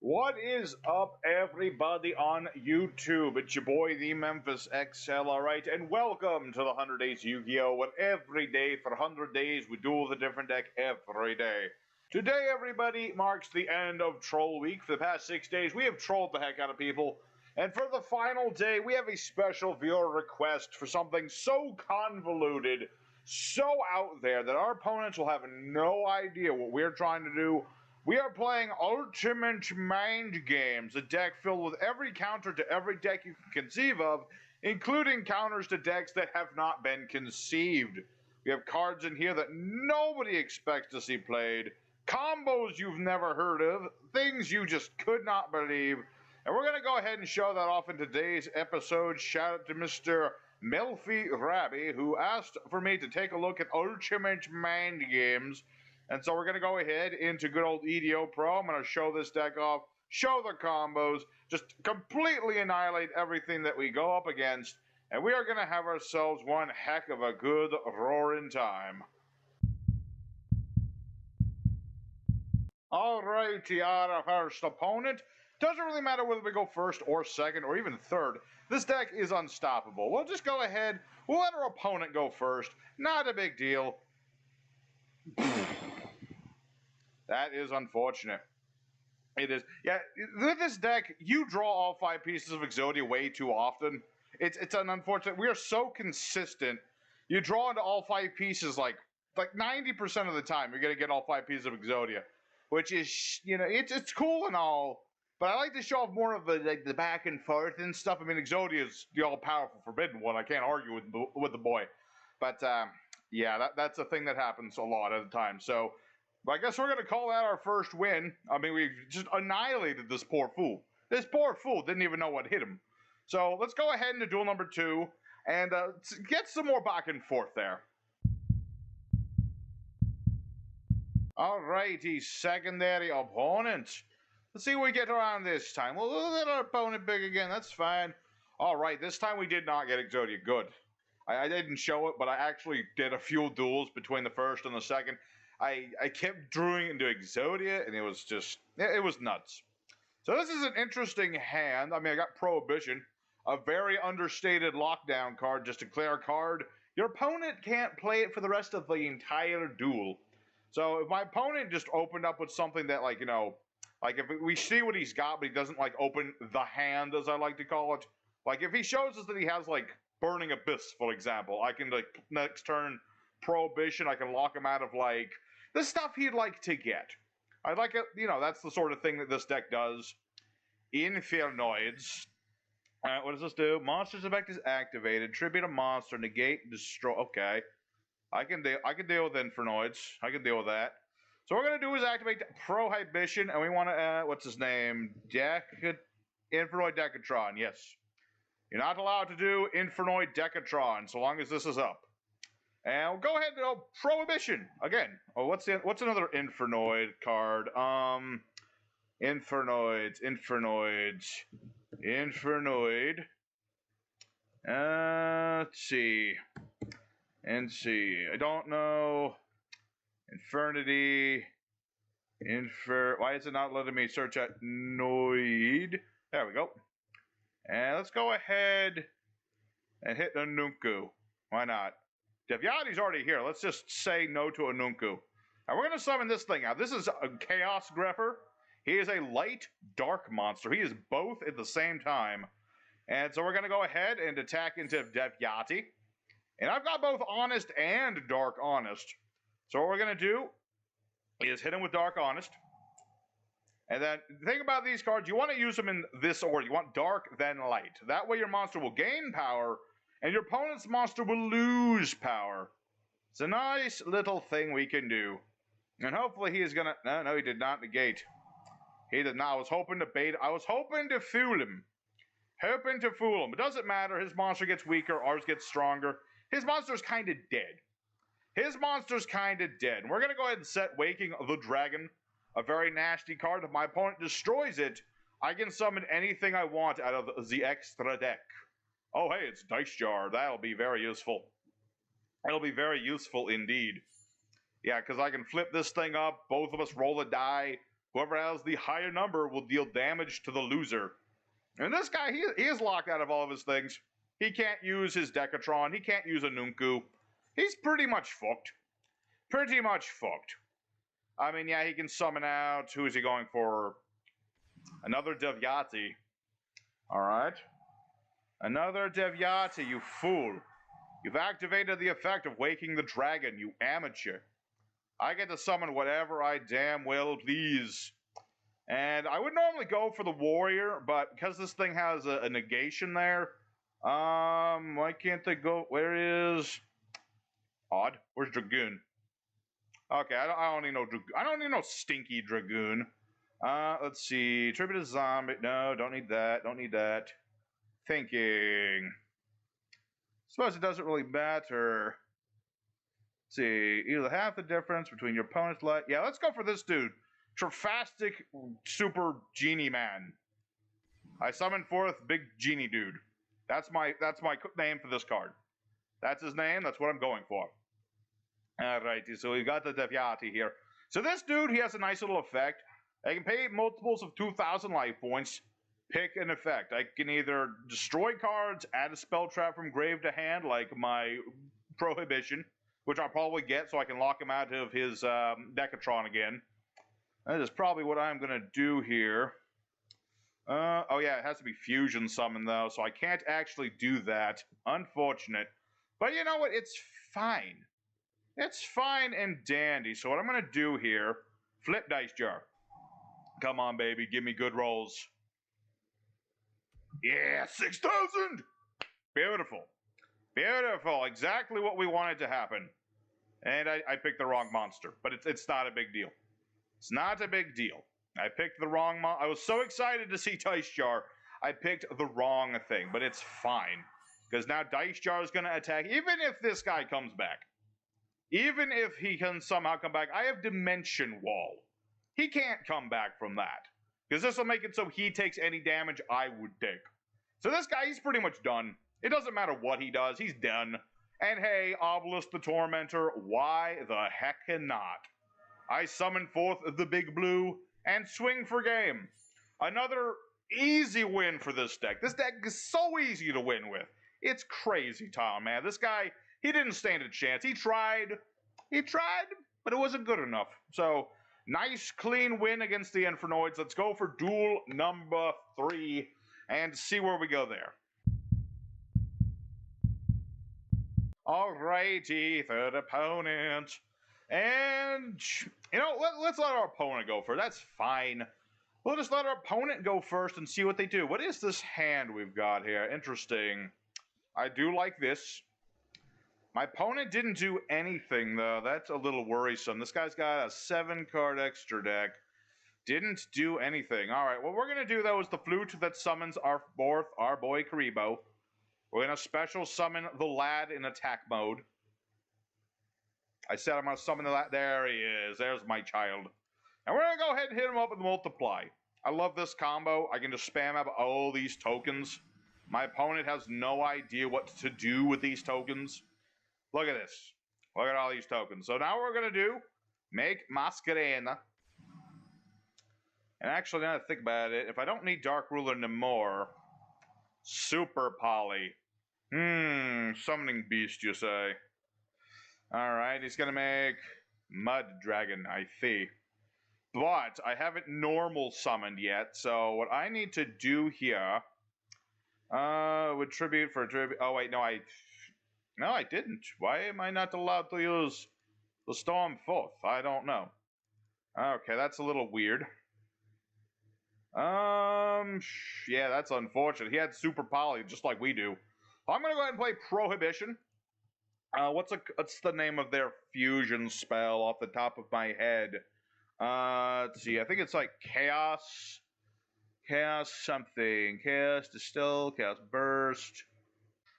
What is up, everybody on YouTube? It's your boy, the Memphis XL, alright, and welcome to the 100 Days Yu-Gi-Oh! When every day for 100 days we duel the different deck every day. Today, everybody, marks the end of Troll Week. For the past 6 days, we have trolled the heck out of people, and for the final day, we have a special viewer request for something so convoluted, so out there, that our opponents will have no idea what we're trying to do. We are playing Ultimate Mind Games, a deck filled with every counter to every deck you can conceive of, including counters to decks that have not been conceived. We have cards in here that nobody expects to see played, combos you've never heard of, things you just could not believe, and we're going to go ahead and show that off in today's episode. Shout out to Mr. Melfi Rabbi, who asked for me to take a look at Ultimate Mind Games. And so we're going to go ahead into good old EDOPro. I'm going to show this deck off, show the combos, just completely annihilate everything that we go up against, and we are going to have ourselves one heck of a good roaring time. Alrighty, our first opponent. Doesn't really matter whether we go first or second or even third. This deck is unstoppable. We'll just go ahead. We'll let our opponent go first. Not a big deal. That is unfortunate. It is. Yeah, with this deck, you draw all 5 pieces of Exodia way too often. It's an unfortunate. We are so consistent. You draw into all 5 pieces like 90% of the time. You're gonna get all 5 pieces of Exodia, which is, you know, it's cool and all. But I like to show off more of the back and forth and stuff. I mean, Exodia is the all-powerful forbidden one. I can't argue with the boy. But yeah, that's a thing that happens a lot at the time. So I guess we're going to call that our first win. I mean, we've just annihilated this poor fool. This poor fool didn't even know what hit him. So let's go ahead into duel number 2 and get some more back and forth there. Alrighty, secondary opponent. Let's see what we get around this time. We'll let our opponent pick again. That's fine. Alright, this time we did not get Exodia. Good. I didn't show it, but I actually did a few duels between the first and the second. I kept drawing into Exodia, and it was just, it was nuts. So this is an interesting hand. I mean, I got Prohibition, a very understated lockdown card, just a clear card. Your opponent can't play it for the rest of the entire duel. So if my opponent just opened up with something that, like, you know, like if we see what he's got, but he doesn't, like, open the hand, as I like to call it. Like, if he shows us that he has, like, Burning Abyss, for example, I can, like, next turn Prohibition, I can lock him out of, like, the stuff he'd like to get. I'd like it, you know, that's the sort of thing that this deck does. Infernoids. What does this do? Monster's effect is activated. Tribute a monster, negate, destroy. Okay. I can deal with Infernoids. I can deal with that. So what we're going to do is activate Prohibition, and we want to, what's his name? Infernoid Decatron, yes. You're not allowed to do Infernoid Decatron so long as this is up. And we'll go ahead and go Prohibition again. Oh, what's another Infernoid card? Infernoid. Let's see. I don't know. Infernity. Why is it not letting me search at Noid? There we go. And let's go ahead and hit Anunku. Why not? Devyati's already here. Let's just say no to Anunku. Now we're going to summon this thing out. This is a Chaos Grepher. He is a light dark monster. He is both at the same time. And so we're going to go ahead and attack into Devyati. And I've got both Honest and Dark Honest. So what we're going to do is hit him with Dark Honest. And then, the thing about these cards, you want to use them in this order. You want Dark, then Light. That way your monster will gain power, and your opponent's monster will lose power. It's a nice little thing we can do. And hopefully he is going to... No, he did not negate. He did not. I was hoping to bait... I was hoping to fool him. It doesn't matter. His monster gets weaker. Ours gets stronger. His monster's kind of dead. And we're going to go ahead and set Waking the Dragon. A very nasty card. If my opponent destroys it, I can summon anything I want out of the extra deck. Oh, hey, it's Dice Jar. That'll be very useful. It'll be very useful indeed. Yeah, because I can flip this thing up. Both of us roll a die. Whoever has the higher number will deal damage to the loser. And this guy, he is locked out of all of his things. He can't use his Decatron. He can't use a Nunku. He's pretty much fucked. Pretty much fucked. I mean, yeah, he can summon out. Who is he going for? Another Devyati. Alright. Another Devyati, you fool. You've activated the effect of Waking the Dragon, you amateur. I get to summon whatever I damn well please. And I would normally go for the Warrior, but because this thing has a negation there, why can't they go? Where is... Odd. Where's Dragoon? Okay, I don't need no Dragoon. I don't need no stinky Dragoon. Let's see. Tribute to Zombie. No, don't need that. Don't need that. Thinking. Suppose it doesn't really matter. Let's see. Either half the difference between your opponent's life. Yeah, let's go for this dude. Trifastic Super Genie Man. I summon forth Big Genie Dude. That's my name for this card. That's his name. That's what I'm going for. Alrighty, so we got the Devyati here. So this dude, he has a nice little effect. I can pay multiples of 2,000 life points. Pick an effect. I can either destroy cards, add a spell trap from grave to hand, like my Prohibition, which I'll probably get so I can lock him out of his Decatron again. That is probably what I'm going to do here. Oh yeah, it has to be Fusion Summon though, so I can't actually do that. Unfortunate. But you know what? It's fine. It's fine and dandy. So what I'm going to do here, flip dice jar. Come on, baby. Give me good rolls. Yeah, 6,000! Beautiful. Beautiful. Exactly what we wanted to happen. And I picked the wrong monster. But it's not a big deal. It's not a big deal. I picked the wrong I was so excited to see Dice Jar. I picked the wrong thing. But it's fine. Because now Dice Jar is going to attack. Even if this guy comes back. Even if he can somehow come back. I have Dimension Wall. He can't come back from that. Because this will make it so he takes any damage I would take. So this guy, he's pretty much done. It doesn't matter what he does. He's done. And hey, Obelisk the Tormentor, why the heck not? I summon forth the Big Blue and swing for game. Another easy win for this deck. This deck is so easy to win with. It's crazy, Tom, man. This guy, he didn't stand a chance. He tried, but it wasn't good enough. So, nice, clean win against the Infernoids. Let's go for duel number 3 and see where we go there. Alrighty, third opponent. And, you know, let's let our opponent go first. That's fine. We'll just let our opponent go first and see what they do. What is this hand we've got here? Interesting. I do like this. My opponent didn't do anything, though. That's a little worrisome. This guy's got a 7-card extra deck. Didn't do anything. All right, what we're going to do, though, is the flute that summons our boy Karibo. We're going to special summon the lad in attack mode. I said I'm going to summon the lad. There he is. There's my child. And we're going to go ahead and hit him up with multiply. I love this combo. I can just spam up all these tokens. My opponent has no idea what to do with these tokens. Look at this. Look at all these tokens. So now what we're going to do, make Masquerena. And actually, now that I think about it, if I don't need Dark Ruler anymore, Super Poly. Summoning Beast, you say. Alright, he's going to make Mud Dragon, I see. But I haven't normal summoned yet, so what I need to do here, would tribute for tribute. Oh, wait, no, I didn't. Why am I not allowed to use the Storm Forth? I don't know. Okay, that's a little weird. Yeah, that's unfortunate. He had Super Poly, just like we do. I'm gonna go ahead and play Prohibition. What's the name of their fusion spell off the top of my head? Let's see. I think it's like Chaos something. Chaos Distill, Chaos Burst.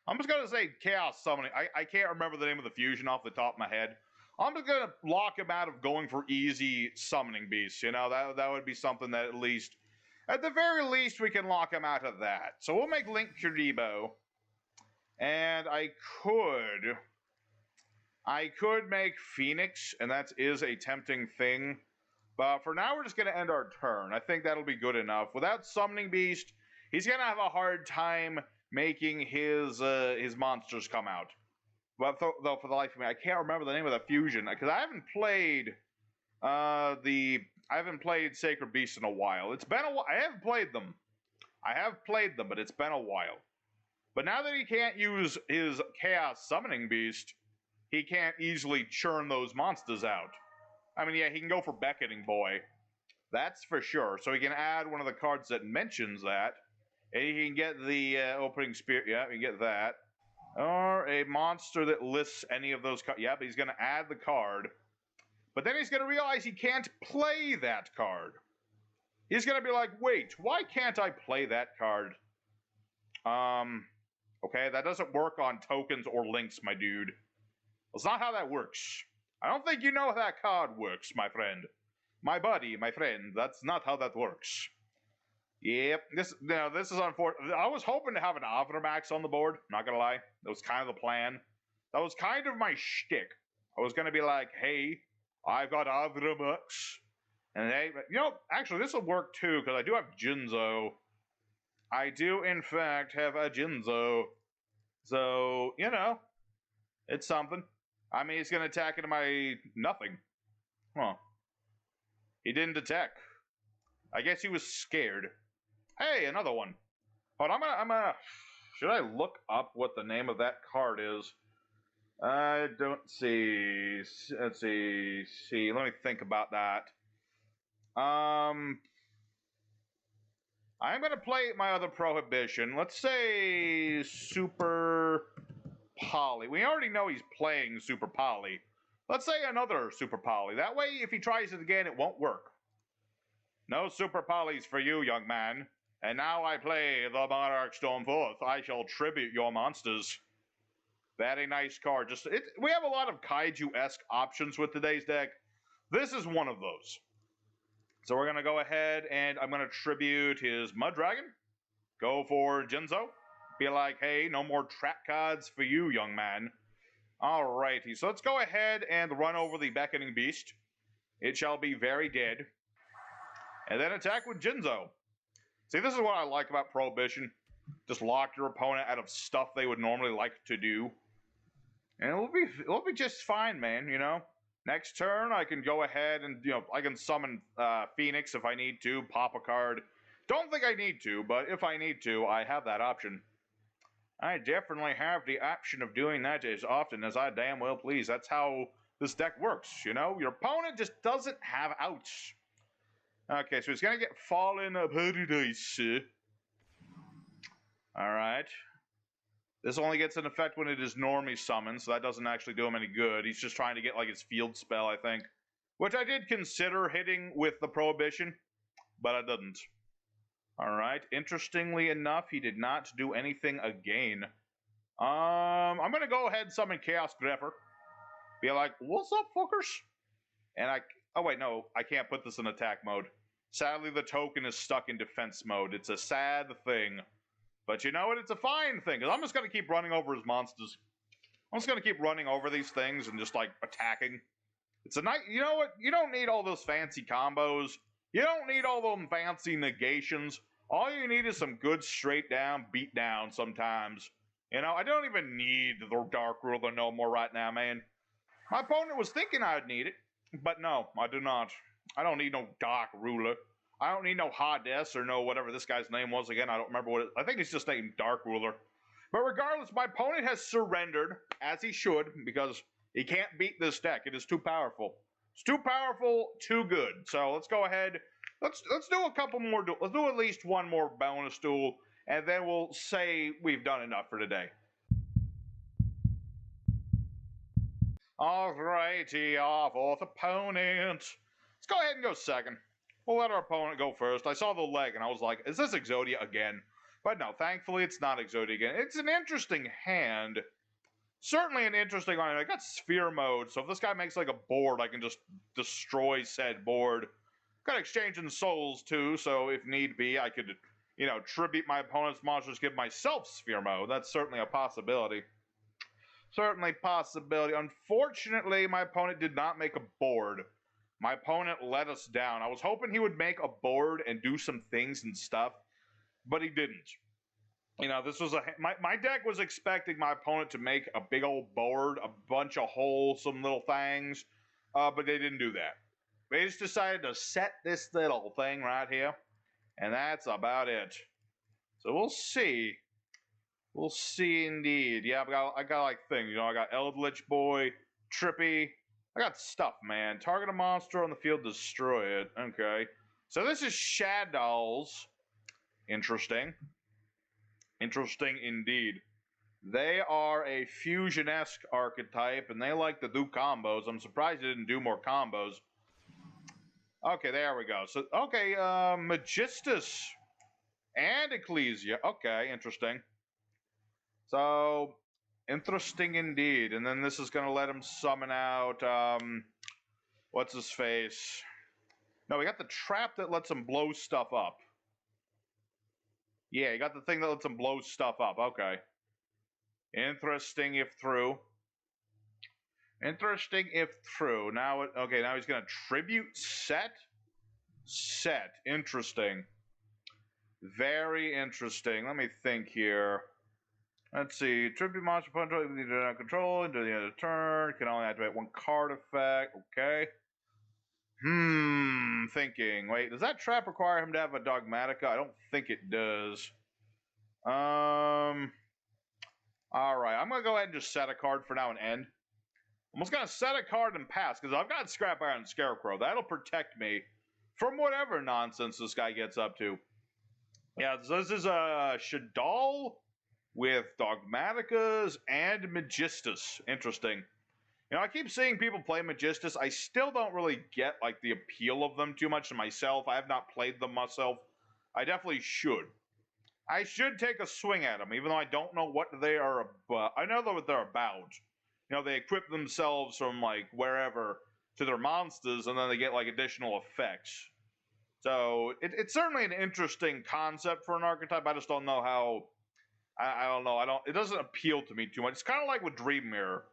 I'm just gonna say Chaos Summoning. I can't remember the name of the fusion off the top of my head. I'm just gonna lock him out of going for easy summoning beasts. You know, that would be something that at the very least, we can lock him out of that. So we'll make Link Kuribo. And I could make Phoenix, and that is a tempting thing. But for now, we're just going to end our turn. I think that'll be good enough. Without Summoning Beast, he's going to have a hard time making his monsters come out. But though for the life of me, I can't remember the name of the fusion because I haven't played Sacred Beasts in a while. It's been a while. I have played them. But it's been a while. But now that he can't use his Chaos Summoning Beast, he can't easily churn those monsters out. I mean, yeah, he can go for Beckoning Boy. That's for sure. So he can add one of the cards that mentions that. And he can get the Opening Spirit. Yeah, he can get that. Or a monster that lists any of those cards. Yeah, but he's going to add the card. But then he's going to realize he can't play that card. He's going to be like, wait, why can't I play that card? Okay, that doesn't work on tokens or links, my dude. That's not how that works. I don't think you know how that card works, my friend. My buddy, my friend, that's not how that works. Yep, this is unfortunate. I was hoping to have an Avramax on the board, not gonna lie. That was kind of the plan. That was kind of my shtick. I was gonna be like, hey, I've got Avramax. And hey, actually this will work too, because I do have Jinzo. I do, in fact, have a Jinzo. So, it's something. I mean, he's going to attack into my nothing. Huh. He didn't attack. I guess he was scared. Hey, another one. Hold on, I'm gonna... Should I look up what the name of that card is? I don't see... Let's see. Let me think about that. I'm going to play my other prohibition. Let's say Super Poly. We already know he's playing Super Poly. Let's say another Super Poly. That way, if he tries it again, it won't work. No Super Polys for you, young man. And now I play the Monarch Stormforth. I shall tribute your monsters. Very nice card. We have a lot of Kaiju-esque options with today's deck. This is one of those. So we're going to go ahead and I'm going to tribute his Mud Dragon. Go for Jinzo. Be like, hey, no more trap cards for you, young man. Alrighty, so let's go ahead and run over the Beckoning Beast. It shall be very dead. And then attack with Jinzo. See, this is what I like about Prohibition. Just lock your opponent out of stuff they would normally like to do. And it'll be just fine, man, Next turn, I can go ahead and, I can summon Phoenix if I need to, pop a card. Don't think I need to, but if I need to, I have that option. I definitely have the option of doing that as often as I damn well please. That's how this deck works, Your opponent just doesn't have outs. Okay, so he's going to get Fallen Paradise. Alright. This only gets an effect when it is normally summoned, so that doesn't actually do him any good. He's just trying to get, his field spell, I think. Which I did consider hitting with the Prohibition, but I didn't. Alright, interestingly enough, he did not do anything again. I'm gonna go ahead and summon Chaos Grepher. Be like, what's up, fuckers? And oh wait, no, I can't put this in attack mode. Sadly, the token is stuck in defense mode. It's a sad thing. But you know what? It's a fine thing, because I'm just going to keep running over his monsters. I'm just going to keep running over these things and just, attacking. It's a nice... You know what? You don't need all those fancy combos. You don't need all them fancy negations. All you need is some good straight-down beat-down sometimes. I don't even need the Dark Ruler no more right now, man. My opponent was thinking I'd need it, but no, I do not. I don't need no Dark Ruler. I don't need no Hades or no whatever this guy's name was again. I don't remember what it... I think it's just named Dark Ruler. But regardless, my opponent has surrendered, as he should, because he can't beat this deck. It is too powerful. It's too powerful, too good. So let's go ahead. Let's do a couple more duels. Let's do at least one more bonus duel, and then we'll say we've done enough for today. Alrighty, our fourth opponent. Let's go ahead and go second. We'll let our opponent go first. I saw the leg, and I was like, is this Exodia again? But no, thankfully, it's not Exodia again. It's an interesting hand. Certainly an interesting one. I got Sphere Mode, so if this guy makes, a board, I can just destroy said board. Got Exchanging Souls, too, so if need be, I could, tribute my opponent's monsters, give myself Sphere Mode. That's certainly a possibility. Certainly possibility. Unfortunately, my opponent did not make a board. My opponent let us down. I was hoping he would make a board and do some things and stuff, but he didn't. You know, this was my deck was expecting my opponent to make a big old board, a bunch of wholesome little things, but they didn't do that. They just decided to set this little thing right here, and that's about it. So we'll see. We'll see indeed. Yeah, I got like things. You know, I got Eldritch Boy, Trippy. I got stuff, man. Target a monster on the field, destroy it. Okay. So this is Shaddolls. Interesting. Interesting indeed. They are a fusion-esque archetype, and they like to do combos. I'm surprised they didn't do more combos. Okay, there we go. So, okay, Magistus and Ecclesia. Okay, interesting. So, interesting indeed. And then this is going to let him summon out, what's his face? No, we got the trap that lets him blow stuff up. Yeah, you got the thing that lets him blow stuff up. Okay. Interesting if true. Interesting if true. Now, okay, now he's going to tribute set? Set. Interesting. Very interesting. Let me think here. Let's see. Tribute monster control into the end of the turn. Can only activate one card effect. Okay. Thinking. Wait, does that trap require him to have a Dogmatika? I don't think it does. Alright, I'm going to go ahead and just set a card for now and end. I'm just going to set a card and pass, because I've got Scrap Iron and Scarecrow. That'll protect me from whatever nonsense this guy gets up to. Yeah, so this is a Shaddolls with Dogmatikas and Magistus. Interesting. You know, I keep seeing people play Magistus. I still don't really get, like, the appeal of them too much to myself. I have not played them myself. I definitely should. I should take a swing at them, even though I don't know what they are about. I know what they're about. You know, they equip themselves from, like, wherever to their monsters, and then they get, like, additional effects. So, it's certainly an interesting concept for an archetype. I just don't know how... I don't know. It doesn't appeal to me too much. It's kind of like with Dream Mirror.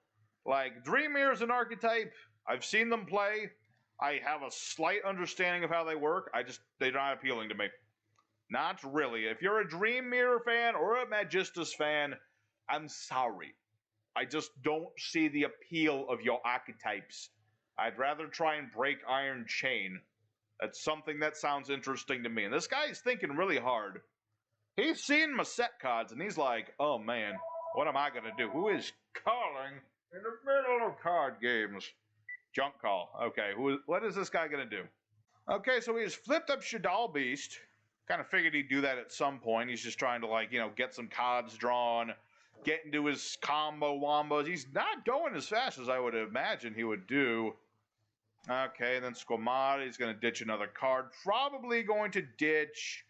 Like, Dream Mirror is an archetype. I've seen them play. I have a slight understanding of how they work. They're not appealing to me. Not really. If you're a Dream Mirror fan or a Magistus fan, I'm sorry. I just don't see the appeal of your archetypes. I'd rather try and break Iron Chain. That's something that sounds interesting to me. And this guy's thinking really hard. He's seen my set cards, and he's like, oh man, what am I going to do? Who is calling in the middle of card games? Junk call. Okay, what is this guy going to do? Okay, so he's flipped up Shaddolls Beast. Kind of figured he'd do that at some point. He's just trying to, like, you know, get some cards drawn, get into his combo wombos. He's not going as fast as I would imagine he would do. Okay, then Squamata, he's going to ditch another card. Probably going to ditch...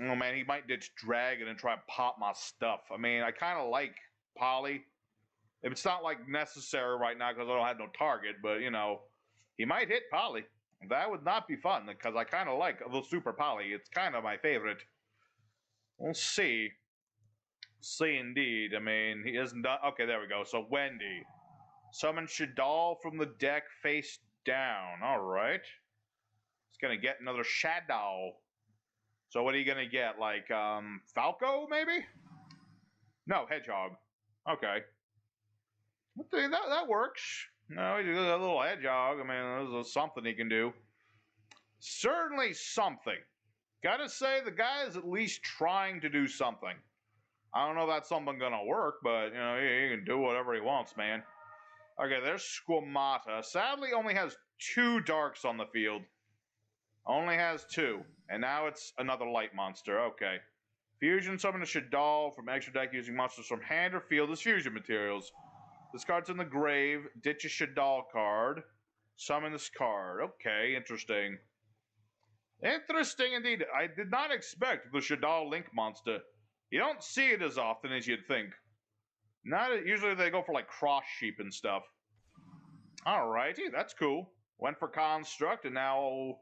Oh, man, he might ditch Dragon and try and pop my stuff. I mean, I kind of like Poly. It's not, like, necessary right now because I don't have no target, but, you know, he might hit Poly. That would not be fun because I kind of like the Super Poly. It's kind of my favorite. We'll see. See, indeed. I mean, he isn't done. Okay, there we go. So, Wendy. Summon Shaddolls from the deck face down. All right. He's going to get another Shaddolls. So what are you going to get? Like, Falco, maybe? No, Hedgehog. Okay. That works. No, he's a little Hedgehog. I mean, there's something he can do. Certainly something. Gotta say, the guy is at least trying to do something. I don't know if that's something gonna work, but, you know, he can do whatever he wants, man. Okay, there's Squamata. Sadly, only has 2 darks on the field. Only has 2. And now it's another light monster. Okay. Fusion summon a Shaddolls from extra deck using monsters from hand or field as fusion materials. This card's in the grave. Ditch a Shaddolls card. Summon this card. Okay, interesting. Interesting indeed. I did not expect the Shaddolls Link monster. You don't see it as often as you'd think. Usually they go for like cross sheep and stuff. Alrighty, that's cool. Went for Construct and now...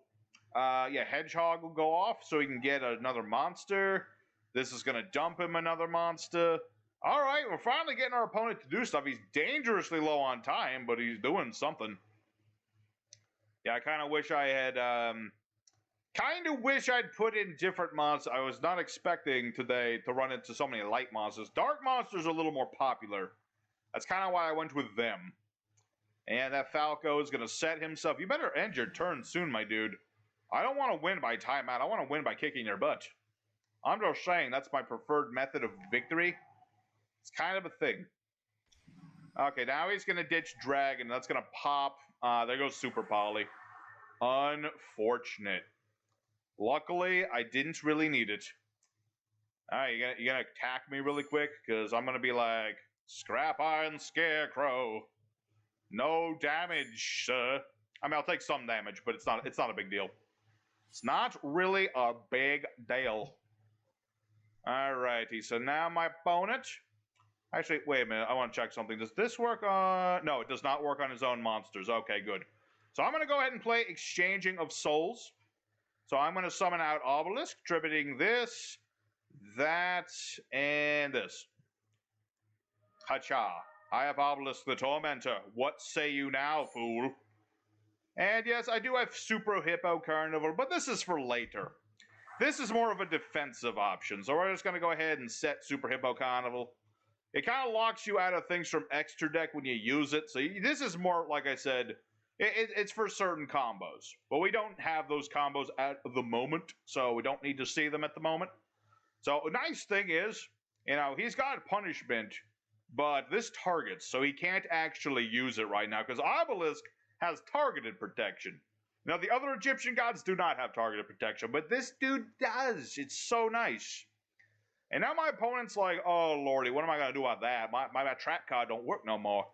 yeah, Hedgehog will go off so he can get another monster. This is going to dump him another monster. All right, we're finally getting our opponent to do stuff. He's dangerously low on time, but he's doing something. Yeah, I kind of wish I had, kind of wish I'd put in different monsters. I was not expecting today to run into so many light monsters. Dark monsters are a little more popular. That's kind of why I went with them. And that Falco is going to set himself. You better end your turn soon, my dude. I don't want to win by timeout. I want to win by kicking your butt. I'm just saying that's my preferred method of victory. It's kind of a thing. Okay, now he's going to ditch Dragon. That's going to pop. There goes Super Poly. Unfortunate. Luckily, I didn't really need it. Alright, you gonna attack me really quick? Because I'm gonna be like, Scrap Iron Scarecrow. No damage, sir. I mean, I'll take some damage, but it's not a big deal. It's not really a big deal. Alrighty, so now my opponent... Actually, wait a minute, I want to check something. Does this work on... No, it does not work on his own monsters. Okay, good. So I'm going to go ahead and play Exchanging of Souls. So I'm going to summon out Obelisk, tributing this, that, and this. Hacha. I have Obelisk the Tormentor. What say you now, fool? And yes, I do have Super Hippo Carnival, but this is for later. This is more of a defensive option, so we're just going to go ahead and set Super Hippo Carnival. It kind of locks you out of things from extra deck when you use it, so this is more, like I said, it's for certain combos. But we don't have those combos at the moment, so we don't need to see them at the moment. So the nice thing is, you know, he's got punishment, but this targets, so he can't actually use it right now, because Obelisk has targeted protection. Now, the other Egyptian gods do not have targeted protection, but this dude does. It's so nice. And now my opponent's like, oh, lordy, what am I going to do about that? My trap card don't work no more.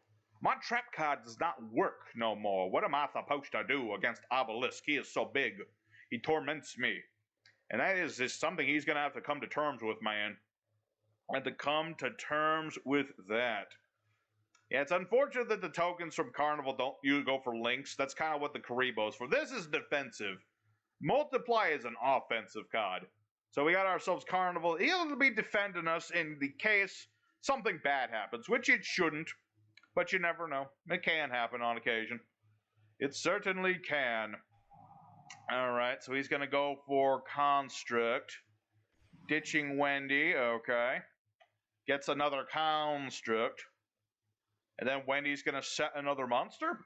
My trap card does not work no more. What am I supposed to do against Obelisk? He is so big. He torments me. And that is just something he's going to have to come to terms with, man. And to come to terms with that. Yeah, it's unfortunate that the tokens from Carnival don't go for links. That's kind of what the Karibo's for. This is defensive. Multiply is an offensive card. So we got ourselves Carnival. He'll be defending us in the case something bad happens, which it shouldn't. But you never know. It can happen on occasion. It certainly can. Alright, so he's going to go for Construct. Ditching Wendy, okay. Gets another Construct. And then Wendy's going to set another monster?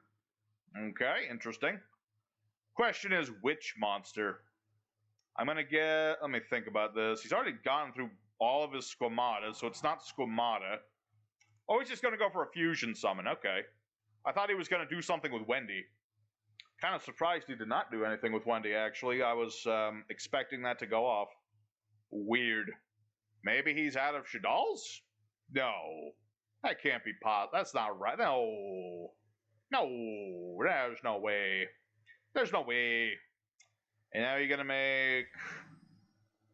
Okay, interesting. Question is, which monster? I'm going to get... Let me think about this. He's already gone through all of his Squamatas, so it's not Squamata. Oh, he's just going to go for a fusion summon. Okay. I thought he was going to do something with Wendy. Kind of surprised he did not do anything with Wendy, actually. I was expecting that to go off. Weird. Maybe he's out of Shaddolls? No. That can't be possible. That's not right. No. No. There's no way. There's no way. And now you're going to make...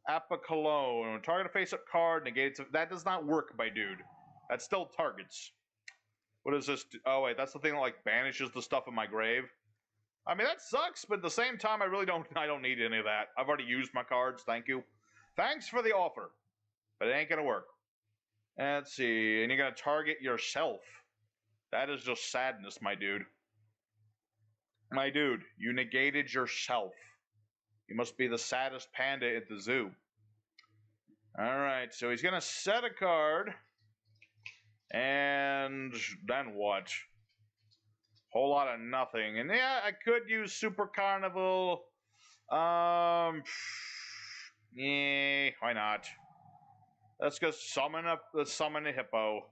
Apocalone. Target a face-up card, negates... That does not work, my dude. That still targets. What is this? Oh, wait, that's the thing that, like, banishes the stuff in my grave? I mean, that sucks, but at the same time, I don't need any of that. I've already used my cards, thank you. Thanks for the offer. But it ain't gonna work. Let's see, and you're gonna target yourself. That is just sadness, my dude. My dude, you negated yourself. You must be the saddest panda at the zoo. Alright, so he's gonna set a card. And then what? Whole lot of nothing. And yeah, I could use Super Carnival. Yeah, why not? Let's go summon a hippo.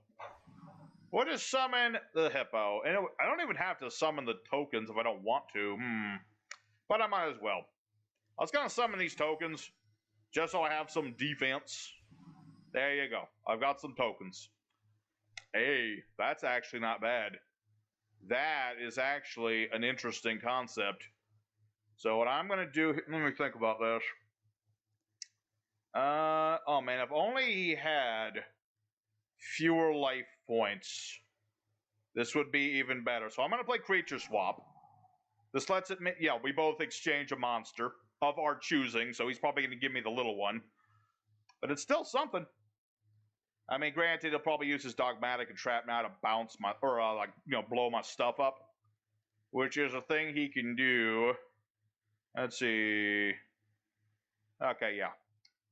What is summon the hippo? And I don't even have to summon the tokens if I don't want to. But I might as well. I was gonna summon these tokens just so I have some defense. There you go. I've got some tokens. Hey, that's actually not bad. That is actually an interesting concept. So what I'm going to do... Let me think about this. Oh man, if only he had fewer life points, this would be even better. So I'm going to play Creature Swap. This lets it... Yeah, we both exchange a monster of our choosing, so he's probably going to give me the little one. But it's still something. I mean, granted, he'll probably use his Dogmatika and trap now to bounce my, or blow my stuff up. which is a thing he can do. Let's see. Okay, yeah.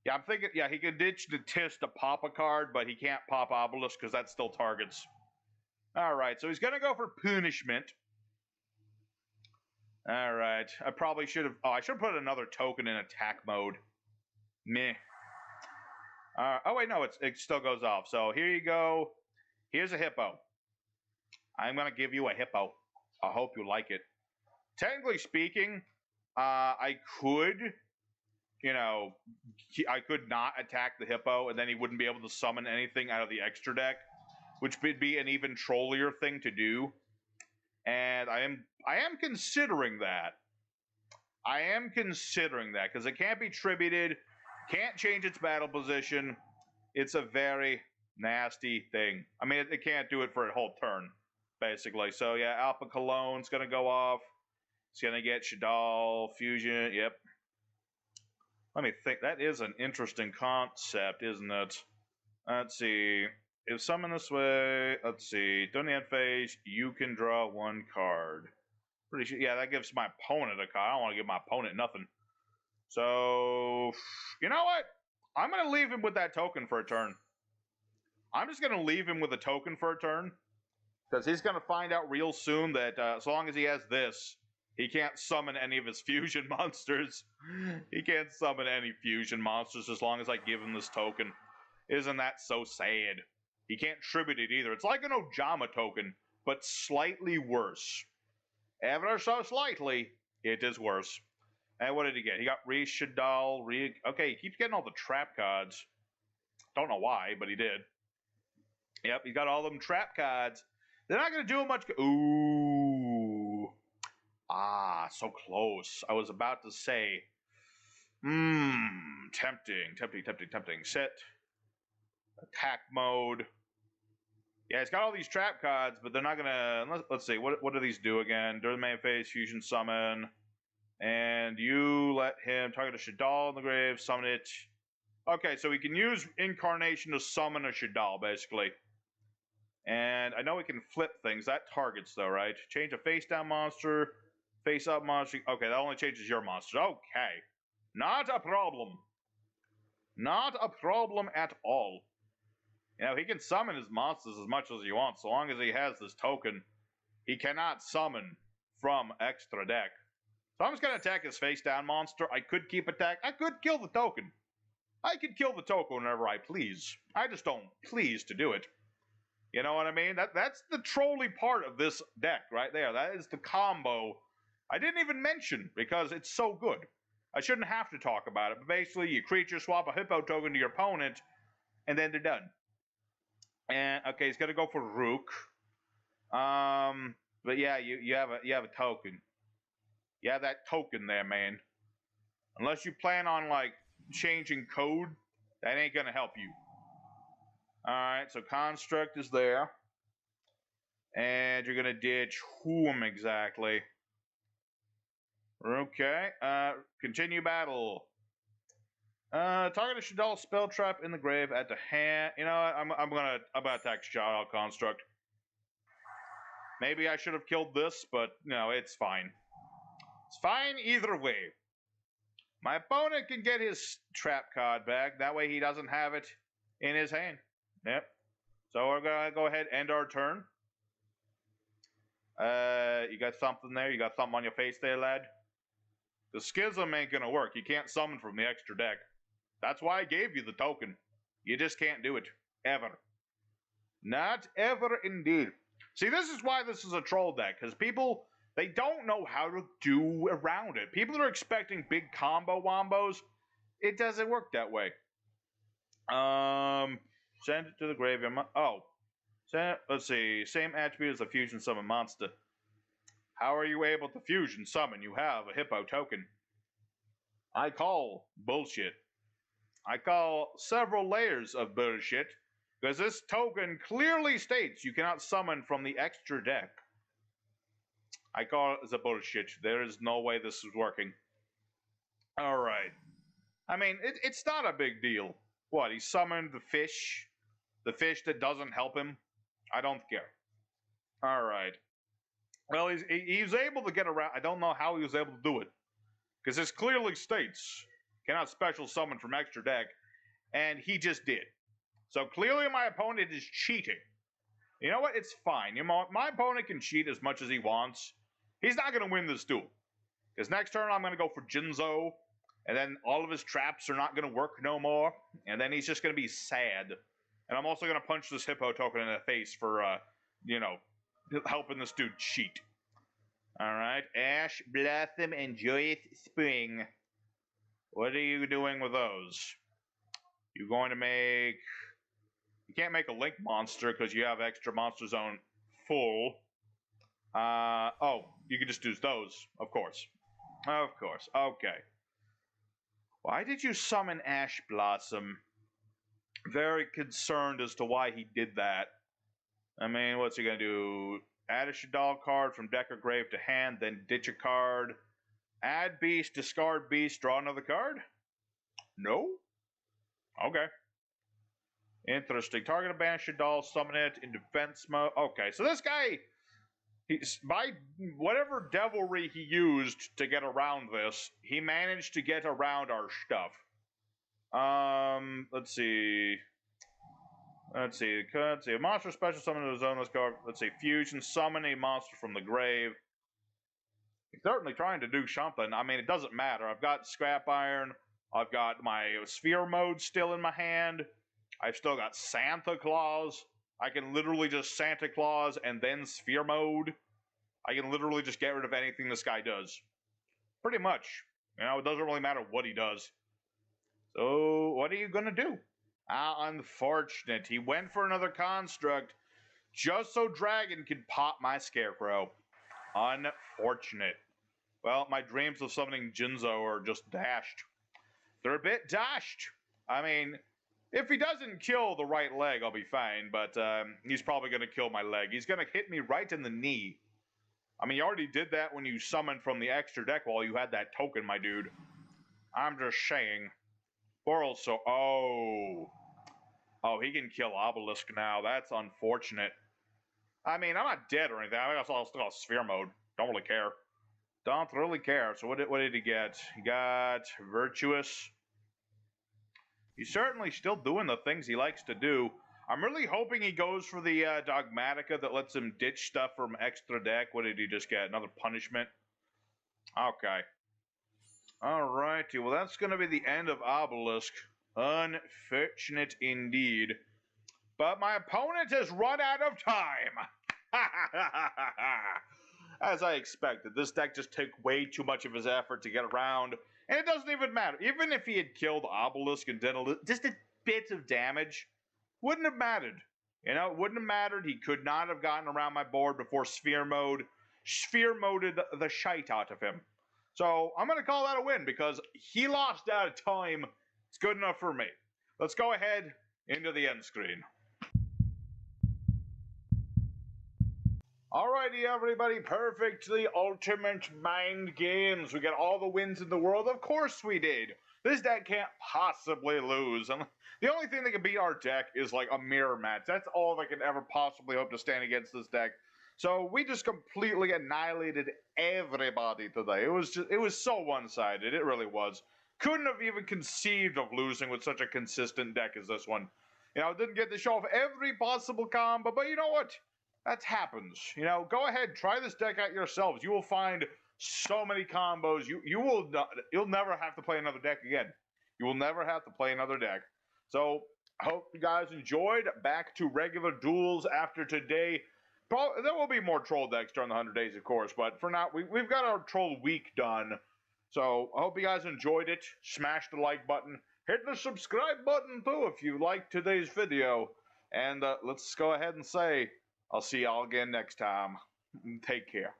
Yeah, I'm thinking, yeah, he could ditch the Tis to pop a card, but he can't pop Obelisk because that still targets. Alright, so he's going to go for punishment. Alright, I probably should have, I should have put another token in attack mode. Meh. Oh wait, no, it still goes off. So here you go. Here's a hippo. I'm going to give you a hippo. I hope you like it. Technically speaking, I could, you know, I could not attack the hippo, and then he wouldn't be able to summon anything out of the extra deck, which would be an even trollier thing to do. And I am considering that. I am considering that, because it can't be tributed, can't change its battle position. It's a very nasty thing. I mean, it can't do it for a whole turn, basically. So yeah, Alpha Cologne's gonna go off. It's gonna get Shaddolls, Fusion, yep. Let me think. That is an interesting concept, isn't it? Let's see. If summon this way, let's see. During the end phase, you can draw one card. Pretty sure. Yeah, that gives my opponent a card. I don't want to give my opponent nothing. So, you know what? I'm going to leave him with that token for a turn. I'm just going to leave him with a token for a turn. Because he's going to find out real soon that as long as he has this, he can't summon any of his fusion monsters. He can't summon any fusion monsters as long as I give him this token. Isn't that so sad? He can't tribute it either. It's like an Ojama token, but slightly worse. Ever so slightly, it is worse. And what did he get? He got Shaddolls, okay, he keeps getting all the trap cards. Don't know why, but he did. Yep, he got all them trap cards. They're not going to do him much. Ooh. Ah, so close. I was about to say, tempting. Set. Attack mode. Yeah, it's got all these trap cards, but they're not gonna. Let's see. What do these do again? During the main phase, fusion summon, and you let him target a Shaddolls in the grave, summon it. Okay, so we can use Incarnation to summon a Shaddolls, basically. And I know we can flip things. That targets though, right? Change a face down monster, face up monster. Okay, that only changes your monster. Okay, not a problem. Not a problem at all. You know, he can summon his monsters as much as he wants, so long as he has this token. He cannot summon from extra deck. So I'm just going to attack his face-down monster. I could keep attack. I could kill the token. I could kill the token whenever I please. I just don't please to do it. You know what I mean? That's the trolly part of this deck right there. That is the combo I didn't even mention because it's so good. I shouldn't have to talk about it, but basically you creature swap a hippo token to your opponent, and then they're done. And okay, he's gonna go for Rook. But yeah, you have a token. You have that token there, man. Unless you plan on like changing code, that ain't gonna help you. Alright, so Construct is there. And you're gonna ditch whom exactly? Okay. Continue battle. Target a Shaddolls spell trap in the grave at the hand. You know what? I'm gonna attack Shaddolls Construct. Maybe I should have killed this, but no, it's fine. It's fine either way. My opponent can get his trap card back. That way he doesn't have it in his hand. Yep. So we're gonna go ahead and end our turn. You got something there? You got something on your face there, lad? The Schism ain't gonna work. You can't summon from the extra deck. That's why I gave you the token. You just can't do it. Ever. Not ever indeed. See, this is why this is a troll deck, because people, they don't know how to do around it. People are expecting big combo wombos. It doesn't work that way. Send it to the graveyard. Let's see. Same attribute as a fusion summon monster. How are you able to fusion summon? You have a hippo token. I call bullshit. I call several layers of bullshit, because this token clearly states you cannot summon from the extra deck. I call it the bullshit. There is no way this is working. Alright. I mean, it's not a big deal. What, he summoned the fish? The fish that doesn't help him? I don't care. Alright. Well, he's able to get around. I don't know how he was able to do it. Because this clearly states, cannot special summon from extra deck. And he just did. So clearly my opponent is cheating. You know what? It's fine. You know, my opponent can cheat as much as he wants. He's not going to win this duel. Because next turn I'm going to go for Jinzo. And then all of his traps are not going to work no more. And then he's just going to be sad. And I'm also going to punch this Hippo token in the face for, you know, helping this dude cheat. Alright, Ash Blossom and Joyous Spring. What are you doing with those? You're going to make... You can't make a Link monster because you have extra Monster Zone full. Oh, you can just use those, of course. Of course, okay. Why did you summon Ash Blossom? Very concerned as to why he did that. I mean, what's he gonna do? Add a Shaddolls card from deck or grave to hand, then ditch a card. Add beast, discard beast, draw another card? No? Okay. Interesting. Target a banish Shaddolls, summon it in defense mode. Okay, so this guy, by whatever devilry he used to get around this, he managed to get around our stuff. Let's see. Let's see. A monster special summon to the zone. Let's go. Let's see. Fusion. Summon a monster from the grave. He's certainly trying to do something. I mean, it doesn't matter. I've got Scrap Iron. I've got my Sphere Mode still in my hand. I've still got Santa Claus. I can literally just Santa Claus and then Sphere Mode. I can literally just get rid of anything this guy does. Pretty much. You know, it doesn't really matter what he does. So, what are you gonna do? Unfortunate. He went for another construct just so Dragon can pop my Scarecrow. Unfortunate. Well, my dreams of summoning Jinzo are just dashed. They're a bit dashed. I mean, if he doesn't kill the right leg, I'll be fine, but he's probably going to kill my leg. He's going to hit me right in the knee. I mean, you already did that when you summoned from the extra deck while you had that token, my dude. I'm just saying. Or also, oh, he can kill Obelisk now. That's unfortunate. I mean, I'm not dead or anything. I still got Sphere Mode. Don't really care. Don't really care. So what did he get? He got Virtuous. He's certainly still doing the things he likes to do. I'm really hoping he goes for the Dogmatika that lets him ditch stuff from extra deck. What did he just get? Another punishment? Okay. Alrighty, well that's going to be the end of Obelisk. Unfortunate indeed. But my opponent has run out of time! As I expected, this deck just took way too much of his effort to get around. And it doesn't even matter. Even if he had killed Obelisk and did just a bit of damage, wouldn't have mattered. You know, it wouldn't have mattered. He could not have gotten around my board before Sphere Moded the shite out of him. So I'm going to call that a win because he lost out of time. It's good enough for me. Let's go ahead into the end screen. Alrighty, everybody, perfectly ultimate mind games. We got all the wins in the world. Of course we did. This deck can't possibly lose. And the only thing that can beat our deck is like a mirror match. That's all that can ever possibly hope to stand against this deck. So we just completely annihilated everybody today. It was so one-sided. It really was. Couldn't have even conceived of losing with such a consistent deck as this one. You know, didn't get to show off every possible combo, but you know what? That happens. You know, go ahead, try this deck out yourselves. You will find so many combos. You'll never have to play another deck again. You will never have to play another deck. So I hope you guys enjoyed. Back to regular duels after today. There will be more troll decks during the 100 days, of course, but for now, we've got our troll week done. So I hope you guys enjoyed it. Smash the like button. Hit the subscribe button, too, if you liked today's video. And let's go ahead and say, I'll see y'all again next time. Take care.